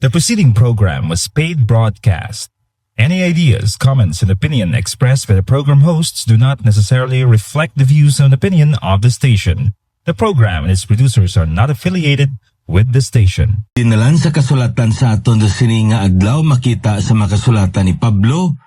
The preceding program was paid broadcast. Any ideas, comments, and opinion expressed by the program hosts do not necessarily reflect the views and opinion of the station. The program and its producers are not affiliated with the station. Dinalan sa kasulatan sa aton sa sini nga adlaw makita sa makasulatan ni Pablo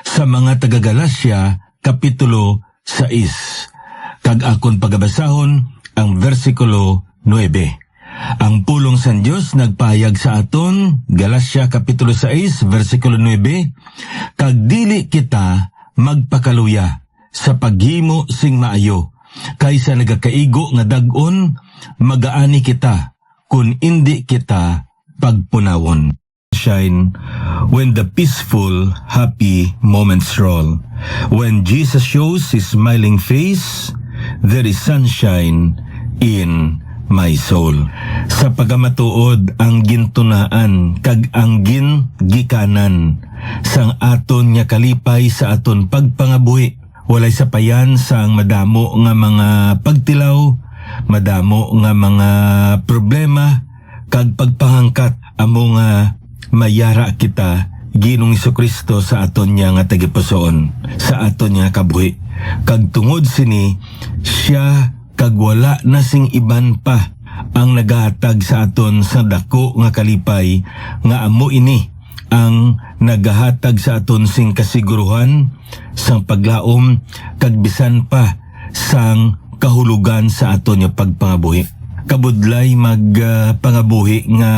sa mga taga-Galacia kapitulo 6. Kag akon pagabasahon ang versikulo 9. Ang pulong sa Dios nagpahayag sa aton, Galacia kapitulo 6, versikulo 9, kag dili kita magpakaluya sa paghimo sing maayo, kaysa nagakaigo nga dag-on, magaani kita, kun indi kita pagpunawon. Shine when the peaceful, happy moments roll. When Jesus shows His smiling face, there is sunshine in my soul. Sa pagamatuod ang gintunaan kag ang gikanan sang aton nga kalipay sa aton pagpangabuhi. Walay sapayan sang madamo nga mga pagtilaw, madamo nga mga problema kag pagpahangkat amo nga mayara kita Ginong Jesucristo sa aton niya nga tagipusoon, sa aton niya kabuhi. Kag tungod sini siya kag wala na sing iban pa ang nagahatag sa aton sa dako nga kalipay nga amo ini ang nagahatag sa aton sing kasiguruhan sang paglaom kag bisan pa sang kahulugan sa aton nga pagpangabuhi. Kabudlay pangabuhi nga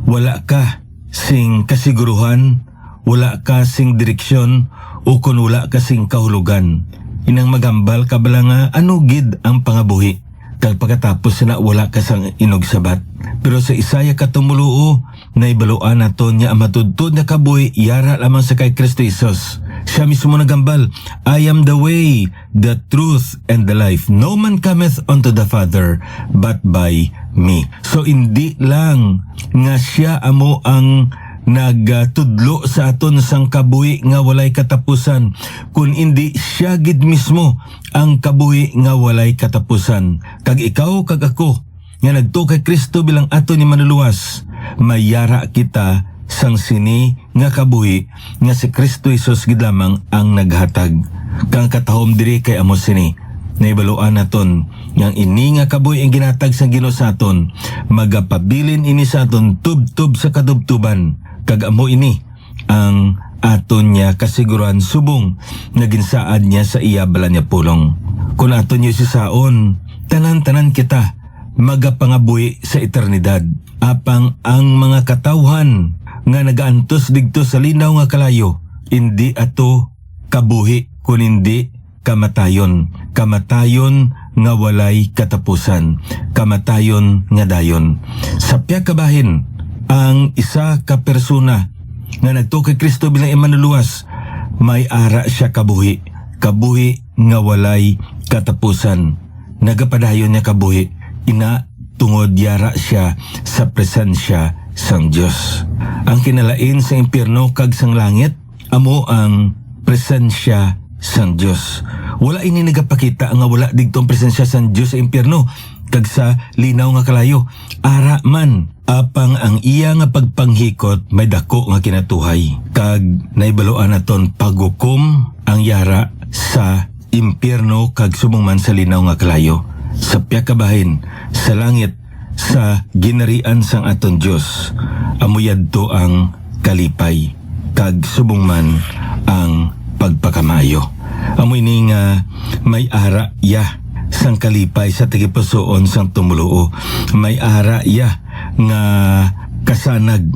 wala ka sing kasiguruhan, wala ka sing direksyon o kun wala ka sing kahulugan. Inang magambal ka bala nga ano gid ang pangabuhi kag pagkatapos na wala ka sang inog sabat. Pero sa Isaya katumulo na ibaluan naton nga matudtod na kabuhi yara lamang sa kay Kristo Jesus. Siya mismo nagambal, I am the way, the truth, and the life. No man cometh unto the Father but by me. So hindi lang nga siya amo ang nagtudlo sa aton sang kabuhi nga walay katapusan, kun hindi siya gid mismo ang kabuhi nga walay katapusan. Kag ikaw kag ako nga nagtuo kay Kristo bilang aton ni manluluwas, mayara kita sang sini nga kabuhi nga si Kristo Jesus gid lamang ang naghatag. Kang katahom diri kay amo sini naibaluan naton yang ini nga kabuhi ang ginatag sa Ginoo sa aton, magapabilin ini sa aton tub-tub sa kadubtuban. Kag amo ini ang aton niya kasiguran subong naginsaad niya sa iya bala niya pulong. Kung aton niya sisaon, tanan-tanan kita magapangabuhi sa eternidad. Apang ang mga katawhan nga nagaantos digto sa linaw nga kalayo, hindi ato kabuhi kun hindi kamatayon. Kamatayon nga walay katapusan. Kamatayon nga dayon. Sapya kabahin ang isa ka persona nga nagtuo kay Kristo bilang imanluluwas, may ara siya kabuhi. Kabuhi nga walay katapusan. Nagapadayon niya kabuhi. Ina tungod yara siya sa presensya sang Dios. Ang kinalain sa impyerno kag sang langit amo ang presensya sang Dios. Wala ini nagapakita nga wala digtong presensya sang Dios sa impyerno kag sa linaw nga kalayo. Ara man apang ang iya nga pagpanghikot may dako nga kinatuhay. Kag naibaluan naton paghukom ang yara sa impyerno kag sumungman sa linaw nga kalayo. Sa piyakabahin sa langit sa ginarian sang aton Dios amuyad to ang kalipay kag subungman ang pagpakamayo. Amoy ni nga may ara ya sang kalipay sa tagipusoon sang tumuluo. May ara ya nga kasanag,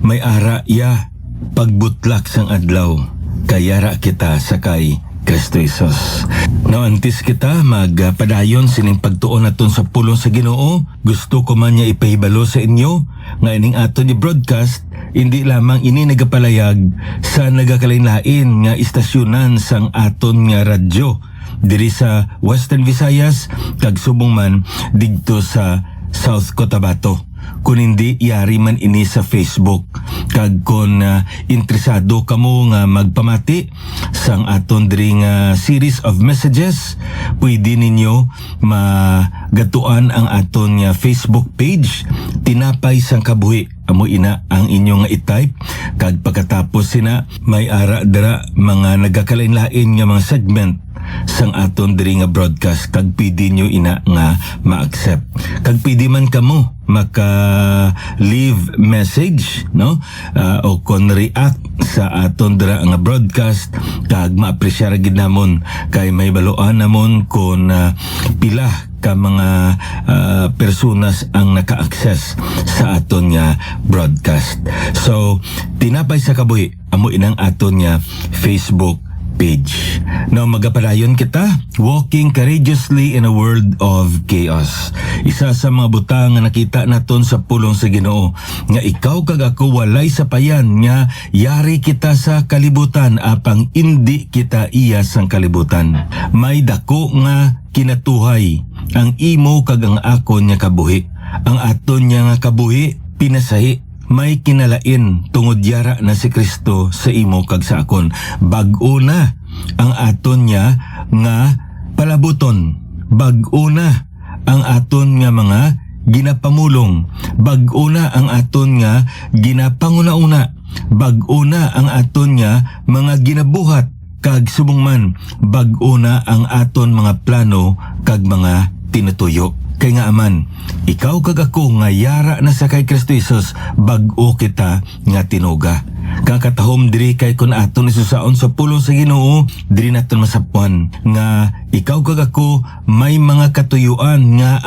may ara ya pagbutlak sang adlaw. Kayara kita sakay Kristo Jesus. Naantis kita magpadayon sining pagtuon naton sa pulong sa Ginoo. Gusto ko man niya ipahibalo sa inyo nga ining aton ni broadcast hindi lamang ini nagapalayag sa nagakalain-lain nga istasyonan sang aton nga radyo diri sa Western Visayas kag subong man didto sa South Cotabato. Kung hindi yari man ini sa Facebook kag kung interesado kamo nga magpamati sang aton diri nga series of messages, pwede ninyo magatuan ang aton nga Facebook page Tinapay sang Kabuhi amo ina ang inyong nga i-type kag pagkatapos sina may ara dara mga nagakalain-lain nga mga segment sang aton diri nga broadcast kag pwede nyo ina nga ma-accept kag pwede man kamo maka leave message no o kon react sa aton dira nga broadcast kag ma-apresyar gid namon kay may baloan namon kon pila ka mga personas ang naka-access sa aton nga broadcast. So tinapay sa kabuhi amo inang aton nga Facebook page. Now magapadayon kita, walking courageously in a world of chaos. Isa sa mga butang nga nakita naton sa pulong sa Ginoo nga ikaw kag ako walay sapayan nga yari kita sa kalibutan apang indi kita iya sang kalibutan. May dako nga kinatuhay ang imo kag ang akon nga kabuhi. Ang aton nga kabuhi pinasahi may kinalain tungod yara na si Kristo sa imo kag sa akon. Bag-o na ang aton nga palabuton. Bag-o na ang aton nga mga ginapamulong. Bag-o na ang aton nga ginapanguna-una. Bag-o na ang aton nga mga ginabuhat kag subong man. Bag-o na ang aton mga plano kag mga tinutuyo. Kay nga aman, ikaw kag ako nga yara na sa kay Kristo Jesus, bag-o kita nga tinuga. Kakatahom diri kay kun aton isusaon sa pulong sa Ginoo, diri naton masapuan nga ikaw kag ako may mga katuyuan nga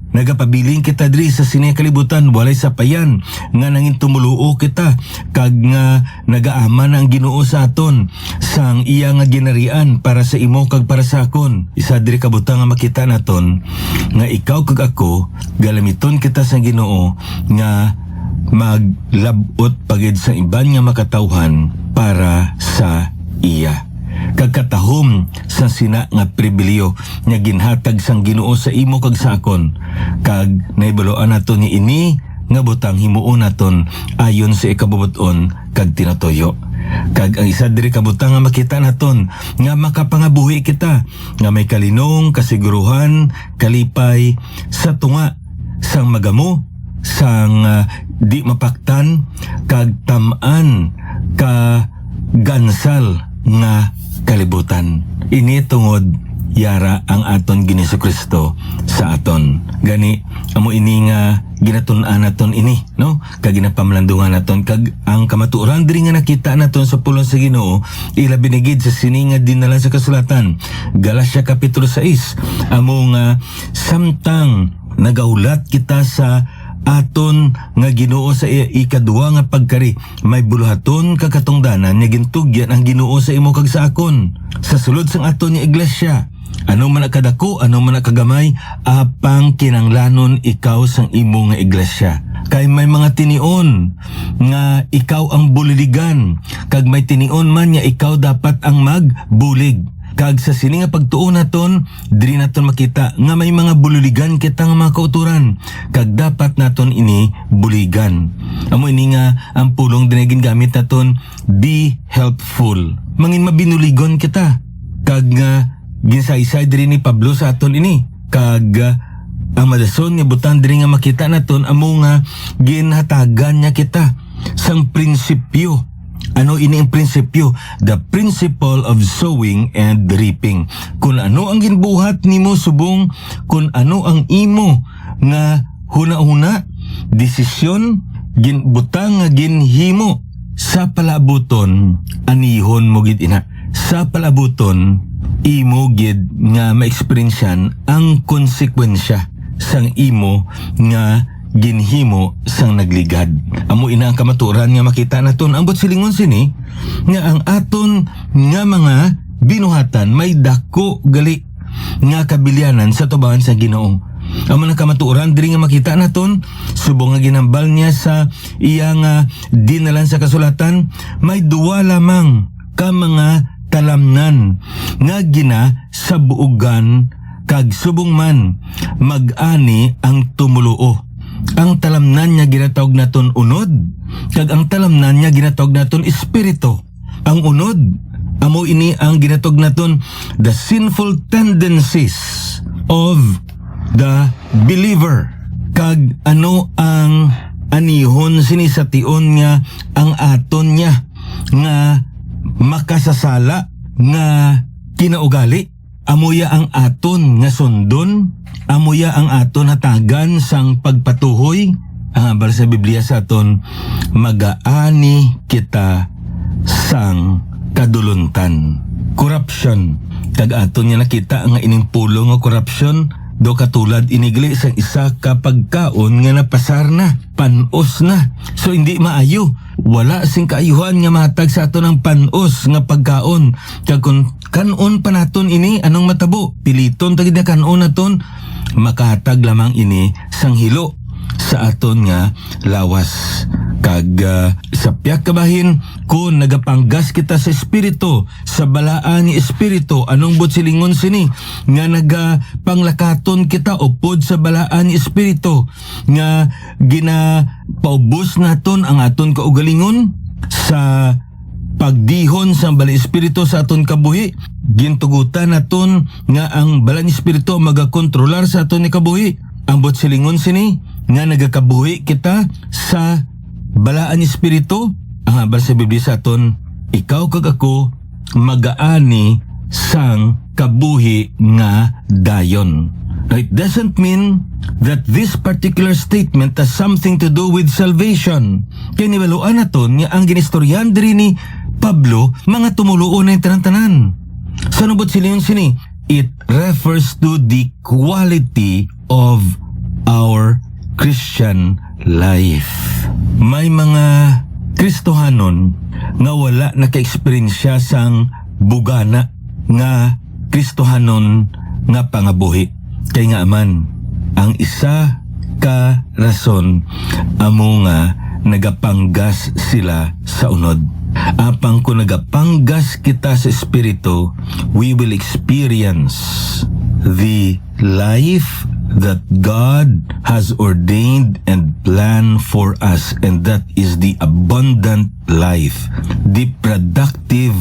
nagapabiling kita diri sa sini kalibutan walay sapayan nga nangin tumuluo kita kag nga nagaaman ang Ginoo sa aton sang iya nga ginarian para sa imo kag para sa akon. Isa diri ka butang nga makita naton nga ikaw kag ako galamiton kita sa Ginoo nga maglabot pagid sa iban nga makatawhan para sa iya. Kagkatahom sa sina nga pribilyo nga ginhatag sang Ginoo sa imo kag sa akon kag naibaloan naton ni ini nga butang himuon naton ayon sa ikabubuton kag tinutoyo. Kag ang isa diri ka butang nga makita naton nga makapangabuhi kita nga may kalinong, kasiguruhan, kalipay sa tunga sang magamo sang di mapaktan kag tam-an ka gansal nga kalibutan. Ini tungod yara ang aton Ginoong Kristo sa aton. Gani amo ini nga ginatun-an naton ini, no? Kag ginapamlandungan naton kag ang kamatuoran diri nga nakita naton sa pulong sa Ginoo ilabi ni gid sa sini nga dinala sa kasulatan. Galacia kapitulo 6 amo nga samtang nagaulat kita sa aton nga Ginoo sa ikaduwa nga pagkari may buluhaton kakatungdanan nga gintugyan ang Ginoo sa imo kag sa akon sa sulod sang aton nga iglesia. Ano man kadako, ano man kagamay, apang kinanglanon ikaw sang imo nga iglesia. Kay may mga tinion nga ikaw ang buliligan kag may tinion man nga ikaw dapat ang magbulig. Kag sa sini nga pagtuon naton, diri naton makita nga may mga bululigan kita nga mga kauturan. Kag dapat naton ini buligan. Amo ini nga ang pulong dinagin gamit naton, be helpful. Mangin mabinuligon kita. Kag nga ginsaysay diri ni Pablo sa aton ini. Kag ang madason nga butang diri nga makita naton amo nga ginhatagan niya kita sang prinsipyo. Ano ini ang prinsipyo? The principle of sowing and reaping. Kung ano ang ginbuhat nimo subong, kung ano ang imo nga huna-huna, desisyon, ginbutang nga ginhimo sa palabuton, anihon mo gid ina. Sa palabuton, imo gid nga ma-experiensyan ang konsekwensya sang imo nga ginhimo sang nagligad. Amo ina ang kamaturan nga makita naton ambot silingon sini nga ang aton nga mga binuhatan may dako gali nga kabilianan sa tubangan sa Ginoo. Amo na kamaturan diri nga makita naton subong nga ginambal niya sa iya nga dinalan sa kasulatan may duwa lamang ka mga talamnan nga gina sa buugan kag subong man mag-ani ang tumuluo. Ang talamnan niya ginatawag naton unod, kag ang talamnan niya ginatawag naton espiritu. Ang unod, amo ini ang ginatawag naton the sinful tendencies of the believer. Kag ano ang anihon sini sa tion nga ang aton niya nga makasasala nga kinaugali. Amuya ang aton nga sundon, amuya ang aton hatagan sang pagpatuhoy. Ang abal sa Biblia sa aton, magaani kita sang kaduluntan. Corruption. Kag aton nga nakita nga ining pulo nga corruption, do katulad inigli sang isa ka pagkaon nga napasar na, panos na. So hindi maayo. Wala sing kaayuhan nga mahatag sa aton ang panos nga pagkaon. Kag kung kanon pa naton ini, anong matabo? Piliton tagid na kanon naton, makahatag lamang ini sang hilo sa aton nga lawas. Kag sa piyak kabahin, kung nagapanggas kita sa espiritu, sa balaan ni espiritu, anong butsilingon sini? Nga nagapanglakaton kita upod sa balaan ni espiritu, nga ginapaubos naton ang aton kaugalingon sa pagdihon sa balay espiritu sa aton kabuhi. Gintugutan naton nga ang balay ni espiritu magakontrolar sa aton ni kabuhi. Ang butsilingon sini, nga nagakabuhi kita sa balaan ni espiritu. Ang habal sa Biblia sa aton, ikaw kag ako magaani sang kabuhi nga dayon. It doesn't mean that this particular statement has something to do with salvation. Kaya nibaluan naton nga ang ginistoryan diri ni Pablo, mga tumuluon na yung tanan-tanan. Sa nubot sila yun sini, it refers to the quality of our Christian life. May mga Kristohanon nga wala naka-eksperyensya sang bugana nga Kristohanon nga pangabuhi. Kaya nga man, ang isa ka rason amo nga nagapanggas sila sa unod. Apang kung nagapanggas kita sa espiritu, we will experience the life that God has ordained and planned for us, and that is the abundant life, the productive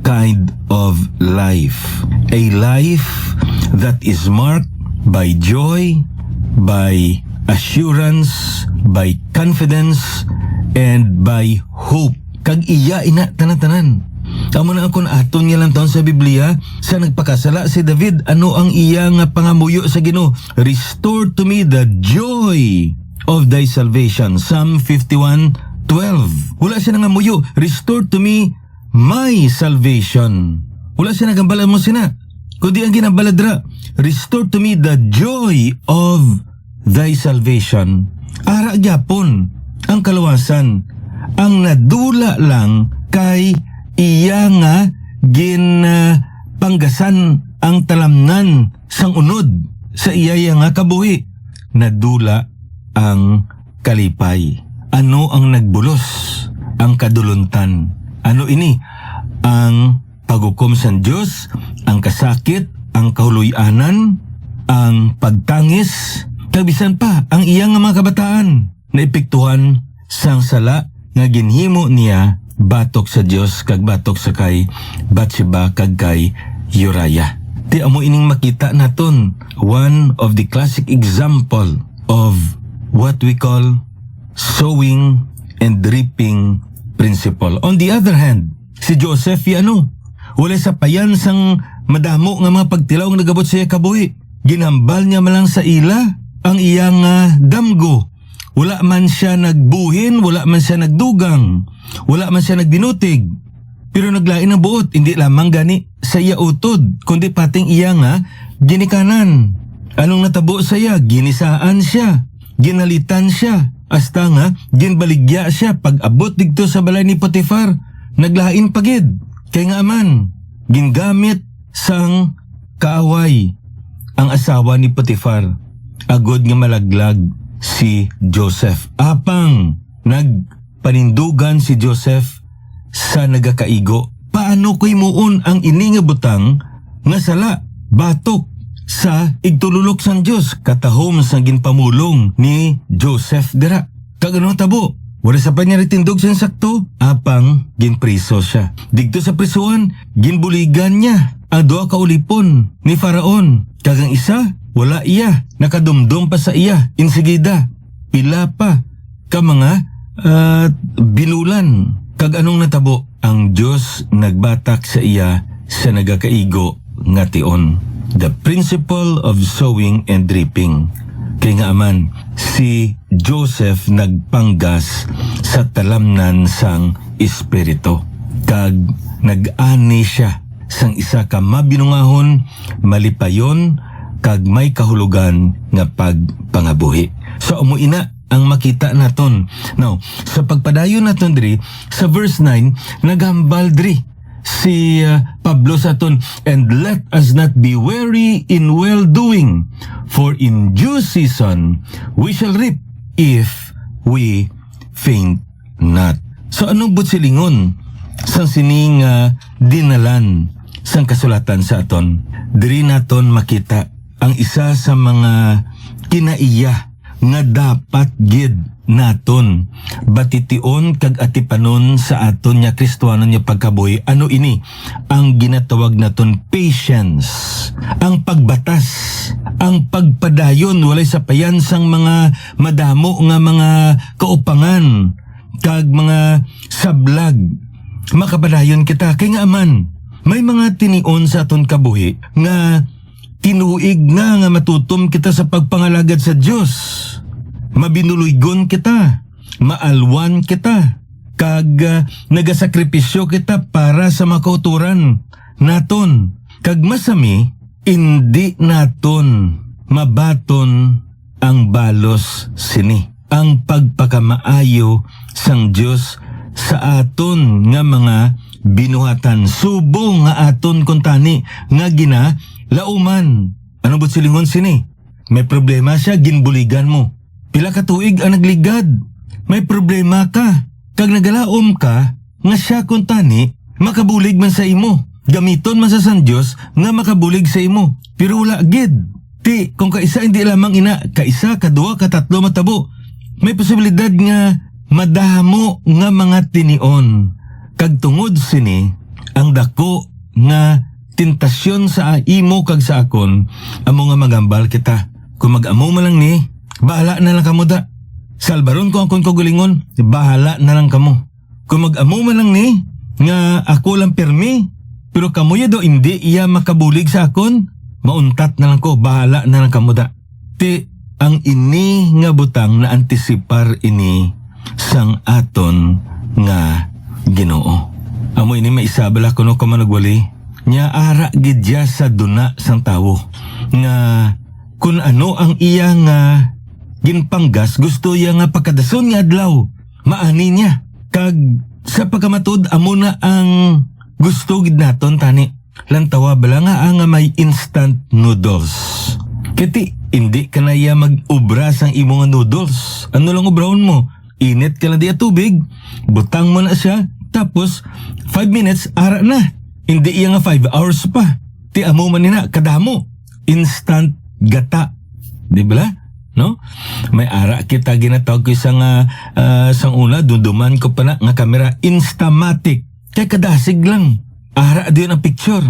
kind of life, a life that is marked by joy, by assurance, by confidence, and by hope. Kag iya ina tanan-tanan. Amo na akong aton nga lang taon sa Biblia, sa nagpakasala si David, ano ang iya nga pangamuyo sa Ginoo? Restore to me the joy of thy salvation. Psalm 51:12. Wala siya nangamuyo, restore to me my salvation. Wala siya nagambala mo sina. Kundi ang ginabaladra, restore to me the joy of thy salvation. Ara gyapon ang kalawasan. Ang nadula lang kay iya nga panggasan ang talamnan sang unod sa iya nga kabuhi. Nadula ang kalipay. Ano ang nagbulos? Ang kaduluntan. Ano ini? Ang paghukom sa Diyos, ang kasakit, ang kahuluyanan, ang pagtangis, kabisan pa ang iya nga mga kabataan na epektuhan sang sala nga ginhimo niya batok sa Dios kag batok sa kay Bathsheba kag kay Uriah. Di amo ining makita naton one of the classic example of what we call sowing and reaping principle. On the other hand, si Joseph wala sa payan sang madamo nga mga pagtilaw nga nagabot sa iya kabuhi. Ginambal niya malang sa ila ang iyang damgo. Wala man siya nagbuhin, wala man siya nagdugang, wala man siya nagbinutig. Pero naglain ang buot, hindi lamang gani sa iya utod, kundi pating iya nga ginikanan. Anong natabo sa iya? Ginisaan siya, ginalitan siya, hasta nga ginbaligya siya. Pag abot digto sa balay ni Potifar, naglain pagid. Kaya nga man, gingamit sang kaaway ang asawa ni Potifar. Agod nga malaglag si Joseph. Apang nagpanindugan si Joseph sa nagakaigo. Paano ko'y muon ang ini nga butang nga sala, batok sa igtululok sang Diyos? Katahom sa ginpamulong ni Joseph dira. Kagano tabo? Wala sa pa niya ritindog siyang sakto. Apang ginpriso siya. Digto sa prisuan, ginbuligan niya ang doa kaulipon ni Faraon. Kagang isa, wala iya, nakadumdum pa sa iya, insigida, pila pa, ka mga binulan. Kag anong natabo? Ang Diyos nagbatak sa iya sa nagakaigo nga tion. The principle of sowing and reaping. Kaya nga aman, si Joseph nagpanggas sa talamnan sang Espiritu. Kag nag-ani siya sang isa ka mabinungahon, malipayon, kag may kahulugan nga pagpangabuhi. So umuina ang makita naton. Now, sa pagpadayon naton diri, sa verse 9, naghambal diri si Pablo sa aton, and let us not be weary in well-doing, for in due season we shall reap if we faint not. So anong butsilingon sang sining dinalan sang kasulatan sa aton? Diri naton makita ang isa sa mga kinaiya nga dapat gid naton batition kag atipanon sa aton nya Kristiyanon nya pagkabuhi. Ano ini? Ang ginatawag naton patience, ang pagbatas, ang pagpadayon walay sapayan sang mga madamo nga mga kaupangan kag mga sablag. Makapadayon kita kay nga aman may mga tinion sa aton kabuhi nga tinuig nga matutom kita sa pagpangalagad sa Diyos. Mabinuluйgon kita, maalwan kita, kag nagasakripisyo kita para sa makauturan naton. Kag masami, hindi naton mabaton ang balos sini. Ang pagpakamaayo sang Diyos sa aton nga mga binuhatan. Subo nga aton kuntani nga gina lauman. Ano ba silingon sini? May problema siya, ginbuligan mo. Pila ka tuig ang nagligad. May problema ka. Kag nagalaom ka, nga siya kuntani, makabulig man sa imo. Gamiton man sa San Diyos, nga makabulig sa imo. Pero wala gid. Ti, kung kaisa hindi lamang ina, kaisa, kadua, katatlo matabo. May posibilidad nga madahamo nga mga tinion. Kag tungod sini, ang dako nga tentasyon sa imo kag sa akon, amo nga magambal kita. Kung mag-amo man lang ni, bahala na lang kamo da. Salbaron ko akong kagulingon, bahala na lang kamo. Kung mag-amo man lang ni, nga ako lang permi, pero kamo do hindi iya makabulig sa akon, mauntat na lang ko, bahala na lang kamo da. Ti, ang ini nga butang na antisipar ini sang aton nga Ginoo. Amo ini maisabala kuno ko managwali. Nya ara gidya sa duna sang tawo nga kun ano ang iya nga ginpanggas gusto iya nga pagkadason nga adlaw maani niya kag sa pagkamatud amo na ang gusto gid naton tani lantawa bala nga ang may instant noodles kiti hindi ka na iya mag-ubra sang imo nga noodles. Ano lang ubrahon mo? Init ka lang diya tubig, butang mo na siya, tapos 5 minutes ara na. Hindi iya nga 5 hours pa. Ti amo man nina kadamo. Instant gata. Di ba? No? May ara kita ginatawag ko isang sang una dunduman ko pa na nga kamera Instamatic. Kay kadasig lang. Ara diyon ang picture.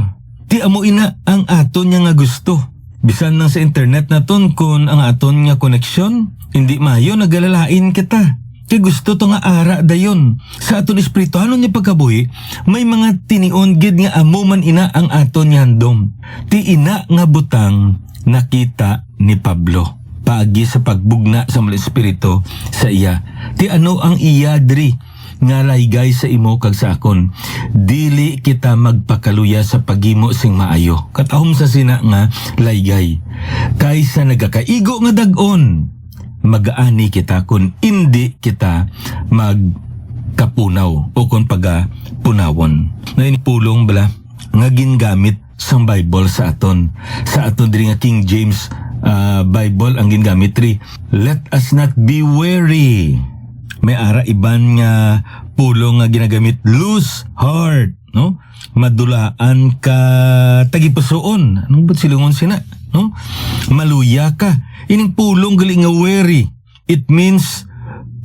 Ti amo ina ang aton nga gusto. Bisan nang sa internet naton kun ang aton nga connection, hindi mayo nagalalain kita. Kaya gusto to nga ara dayon. Sa aton espirituhanon niya pagkabuhi, may mga tinion gid nga amo man ina ang aton nga handom. Ti ina nga butang nakita ni Pablo. Paagi sa pagbugna sa mga espiritu sa iya. Ti ano ang iya diri nga laygay sa imo kag sa akon. Dili kita magpakaluya sa paghimo sing maayo. Katahom sa sina nga laygay. Kaysa nagakaigo nga dag-on, magaani kita kung hindi kita magkapunaw o kung pagpunawon. Ngayon pulong bala nga gingamit sang Bible sa aton. Sa aton diri nga King James Bible ang gingamit ri. Let us not be weary. May ara iban nga pulong nga ginagamit loose heart, no? Madulaan ka tagipusoon. Anong ba't silungon sina? No? Maluya ka. Ining pulong gali nga weary. It means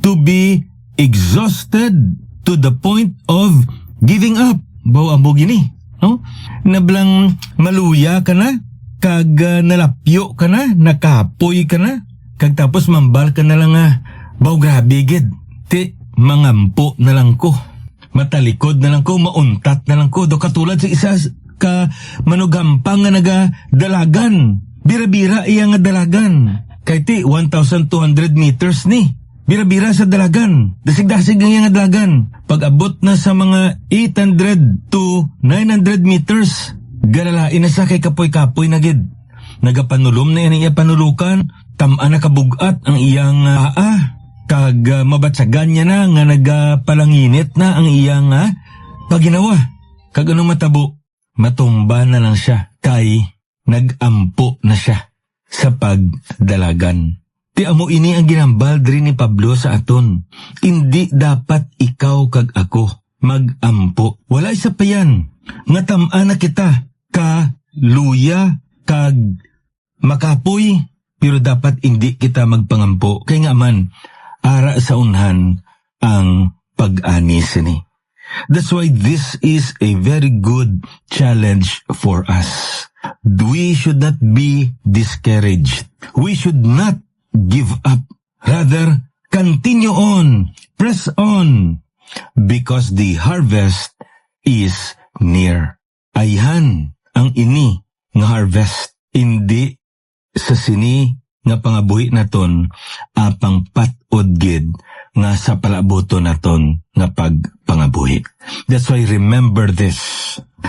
to be exhausted to the point of giving up. Bawa mo gini. No? Nablang maluya ka na, kag nalapyo ka na, nakapoy ka na, kag tapos mambal ka na lang Baw grabe gid. Ti, mangampo na lang ko. Matalikod na lang ko, mauntat na lang ko. Do katulad sa isa ka manugampang nga nagadalagan. Bira-bira iya nga dalagan. Kay ti, 1,200 meters ni. Bira-bira sa dalagan. Dasig-dasig nga nga dalagan. Pag abot na sa mga 800 to 900 meters, galalain na sa kay kapoy-kapoy na gid. Nagapanulom na yan iya panulukan, tama na kabugat ang iyang kag mabatsagan niya na nga nagapalanginit na ang iyang paginawa. Kag anong matabo, matumba na lang siya kay nagampo na siya sa pagdalagan. Ti amo ini ang ginambal diri ni Pablo sa aton. Hindi dapat ikaw kag ako magampo. Wala isa pa yan. Nga tama na kita ka luya kag makapoy, pero dapat hindi kita magpangampo. Kaya nga man, ara sa unhan ang pag-anis ni. That's why this is a very good challenge for us. We should not be discouraged. We should not give up. Rather, continue on. Press on. Because the harvest is near. Ayhan ang ini nga harvest. Hindi sa sini nga pangabuhi naton apang patod gid nga sa palaboto naton nga pagpangabuhi. That's why remember this.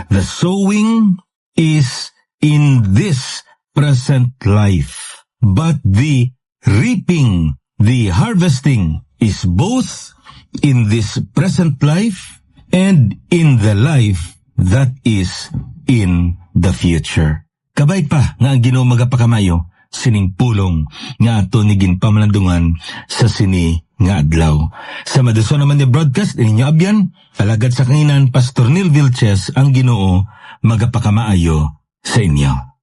The sowing is in this present life, but the reaping, the harvesting is both in this present life and in the life that is in the future. Kabay pa nga ang Ginoo magapakamayo sining pulong nga ato ni ginpamalandungan sa sini nga adlaw. Sa madason naman ni broadcast ininyo abyan, alagad sa kanginan Pastor Neil Vilches ang Ginoo magapakamaayo sa inyo.